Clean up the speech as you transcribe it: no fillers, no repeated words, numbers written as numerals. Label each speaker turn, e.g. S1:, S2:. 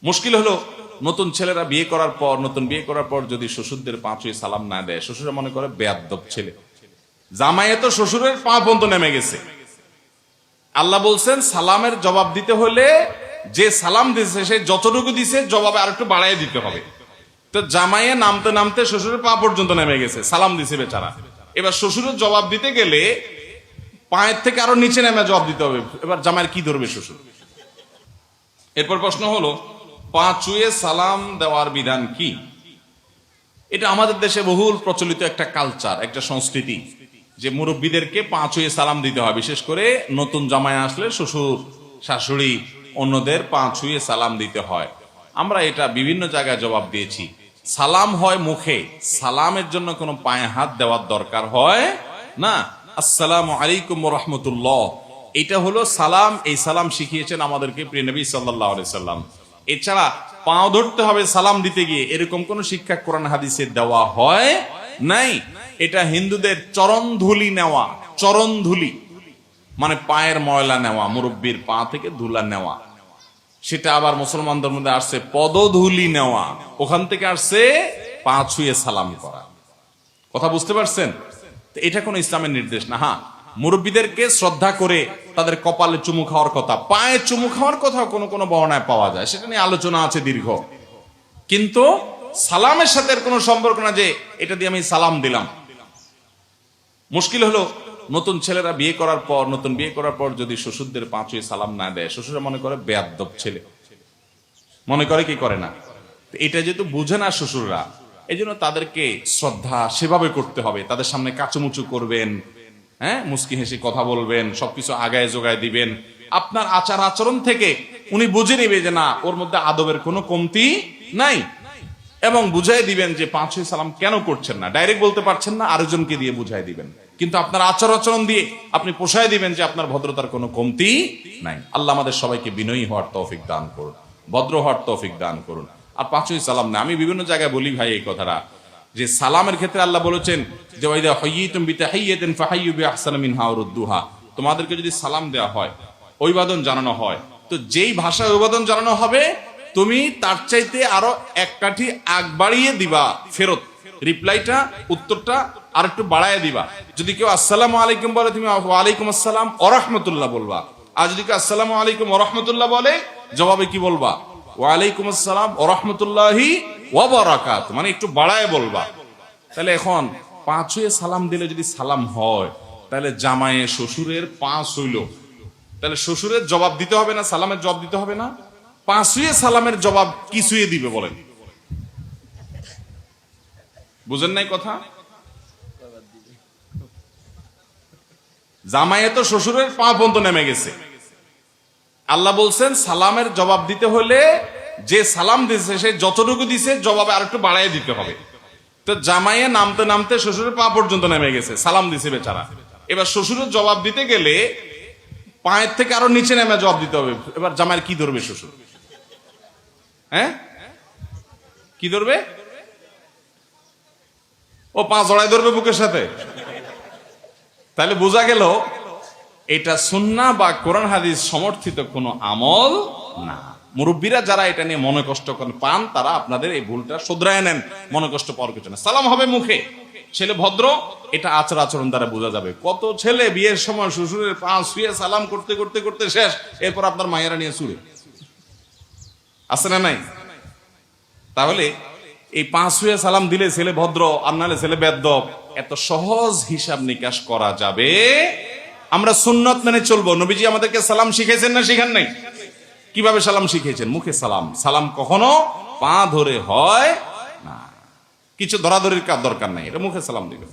S1: মুশকিল হলো নতুন ছেলেরা নতুন বিয়ে করার পর যদি শ্বশুরদের পা ছুঁয়ে সালাম না দেয়, শ্বশুরা মনে করে বেয়াদ্দব ছেলে। জামাইয়ে তো শ্বশুরের পা পর্যন্ত নেমে গেছে। আল্লাহ বলছেন সালামের জবাব দিতে হলে যে সালাম দিছে সে যতটুকু দিছে জবাবে আর একটু বাড়াই দিতে হবে। তো জামাইয়ে নামতে নামতে শ্বশুরের পা পর্যন্ত নেমে গেছে, সালাম দিছে বেচারা। এবার শ্বশুরের জবাব দিতে গেলে পায়ের থেকে আরো নিচে নেমে জবাব দিতে হবে। এবার জামাইয়ের কি ধরবে শ্বশুর? এরপর প্রশ্ন হলো, পা ছুঁয়ে সালাম দেওয়ার বিধান কি? এটা আমাদের দেশে বহুল প্রচলিত একটা কালচার, একটা সংস্কৃতি, যে মুরব্বীদেরকে পা ছুঁয়ে সালাম দিতে হয়। বিশেষ করে নতুন জামাই আসলে শ্বশুর শাশুড়ি অন্যদের পা ছুঁয়ে সালাম দিতে হয়। আমরা এটা বিভিন্ন জায়গায় জবাব দিয়েছি। সালাম হয় মুখে, সালামের জন্য কোনো পায়ে হাত দেওয়ার দরকার হয় না। আসসালামু আলাইকুম ওয়া রাহমাতুল্লাহ, এটা হলো সালাম। এই সালাম শিখিয়েছেন আমাদেরকে প্রিয় নবী সাল্লাল্লাহু আলাইহি সাল্লাম। এছাড়া পাও ধরতে হবে সালাম দিতে গিয়ে, এরকম কোন শিক্ষা কোরআন হাদিসে দেওয়া হয় নাই। এটা হিন্দুদের চরণ ধুলি নেওয়া, চরণ ধুলি মানে পায়ের ময়লা নেওয়া, মুরব্বীর পা থেকে ধুলা নেওয়া। সেটা আবার মুসলমানদের মধ্যে আসছে পদধুলি নেওয়া, ওখান থেকে আসছে পা ছুঁয়ে সালাম করা। কথা বুঝতে পারছেন? এটা কোনো ইসলামের নির্দেশ না। হ্যাঁ, মুরব্বীদেরকে শ্রদ্ধা করে তাদের কপালে চুমু খাওয়ার কথা, পায়ে চুমু খাওয়ার কথা কোনো কোনো বর্ণনায় পাওয়া যায়, সেটা নিয়ে আলোচনা আছে দীর্ঘ। কিন্তু সালামের সাথে কোনো সম্পর্ক না যে এটা দিয়ে আমি সালাম দিলাম। মুশকিল হলো নতুন ছেলেরা নতুন বিয়ে করার পর যদি শ্বশুরদের পা ছুঁয়ে সালাম না দেয়, শ্বশুরা মনে করে বেয়াদ্দব ছেলে। মনে করে কি করে না? এটা যেহেতু বুঝে না শ্বশুররা, এই জন্য তাদেরকে শ্রদ্ধা সেভাবে করতে হবে। তাদের সামনে কাচুমুচু করবেন, হ্যাঁ, মুস্কি হেসে কথা বলবেন, সবকিছু আগায় জোগায় দিবেন। আপনার আচার আচরণ থেকে উনি বুঝে নিবে যে না, ওর মধ্যে আদবের কোনো কমতি নাই, এবং বুঝাই দিবেন যে পা ছুঁয়ে সালাম কেন করছেন না। ডাইরেক্ট বলতে পারছেন না, আরেকজনকে দিয়ে বুঝাই দিবেন, কিন্তু আপনার আচার আচরণ দিয়ে আপনি পোষায় দিবেন যে আপনার ভদ্রতার কোনো কমতি নাই। আল্লাহ আমাদের সবাইকে বিনয়ী হওয়ার তৌফিক দান করুন, ভদ্র হওয়ার তৌফিক দান করুন। আর পা ছুঁয়ে সালাম না, আমি বিভিন্ন জায়গায় বলি ভাই এই কথাটা, যে সালামের ক্ষেত্রে আল্লাহ বলেছেন যে ওয়াইদা হাইয়িতুম বিতাহিয়াতিন ফাহাইয়ু বিআহসানা মিনহা আও রুদ্দুহা, তোমাদেরকে যদি সালাম দেওয়া হয়, অভিবাদন জানানো হয়, তো যেই ভাষায় অভিবাদন জানানো হবে তুমি তার চাইতে আরো এক কাঠি আগ বাড়িয়ে দিবা, ফেরত রিপ্লাইটা, উত্তরটা আর একটু বাড়ায় দিবা। যদি কেউ আসসালামু আলাইকুম বলে, তুমি ওয়া আলাইকুম আসসালাম ওয়া রাহমাতুল্লাহ বলবা। আর যদি কেউ আসসালামু আলাইকুম ওয়া রাহমাতুল্লাহ বলে, জবাবে কি বলবা? ওয়া আলাইকুম আসসালাম ওয়া রাহমাতুল্লাহি ওয়া বারাকাতুহু, মানে একটু বাড়ায় বলবা। তাহলে এখন পা ছুঁয়ে সালাম দিলে যদি সালাম হয়, তাহলে জামাইয়ে শ্বশুরের পা ছুঁইল, তাহলে শ্বশুরের জবাব দিতে হবে না? সালামের জবাব দিতে হবে না? পা ছুঁয়ে সালামের জবাব কি ছুঁয়ে দিবে বলেন? বুঝেন নাই কথা? জামাইয়ে তো শ্বশুরের পা পর্যন্ত নেমে গেছে। আল্লাহ বলছেন সালামের জবাব দিতে হলে যে সালাম দিছে সে যতটুকু দিছে জবাবে আর একটু বাড়াই দিতে হবে। তো জামাইয়ে নামতে নামতে শ্বশুরের পা পর্যন্ত নেমে গেছে, সালাম দিছে বেচারা। এবার শ্বশুরের জবাব দিতে গেলে পায়ের থেকে আরো নিচে নেমে জবাব দিতে হবে। এবার জামাইয়ের কি ধরবে শ্বশুর? হ্যাঁ, কি ধরবে? ও পা জড়াই ধরবে বুকের সাথে। তাহলে বোঝা গেল এটা সুন্নাহ বা কোরআন হাদিস সমর্থিত কোনো আমল না। মুরব্বীরা যারা এটা নিয়ে মনে কষ্ট পান, তারা আপনাদের এই ভুলটা শুধরায় নেন, মনে কষ্ট পাওয়ার কিছু না। সালাম হবে মুখে, ছেলে ভদ্র, এটা আচার আচরণ দ্বারা বোঝা যাবে। কত ছেলে বিয়ের সময় শ্বশুরের পা ছুঁয়ে সালাম করতে করতে করতে শেষ, এরপর আপনার মায়েরা নিয়ে ছুঁড়ে আছে না নাই? তাহলে এই পা ছুঁয়ে সালাম দিলে ছেলে ভদ্র, আর নাহলে ছেলে বেয়াদ্দব, এত সহজ হিসাব নিকাশ করা যাবে। আমরা সুন্নত মেনে চলবো। নবীজি আমাদেরকে সালাম শিখেছেন না শিখান নাই? কিভাবে সালাম শিখিয়েছেন? মুখে সালাম। সালাম কখনো পা ধরে হয় না, কিছু ধরাধরির দরকার নাই, এটা মুখে সালাম দিবে।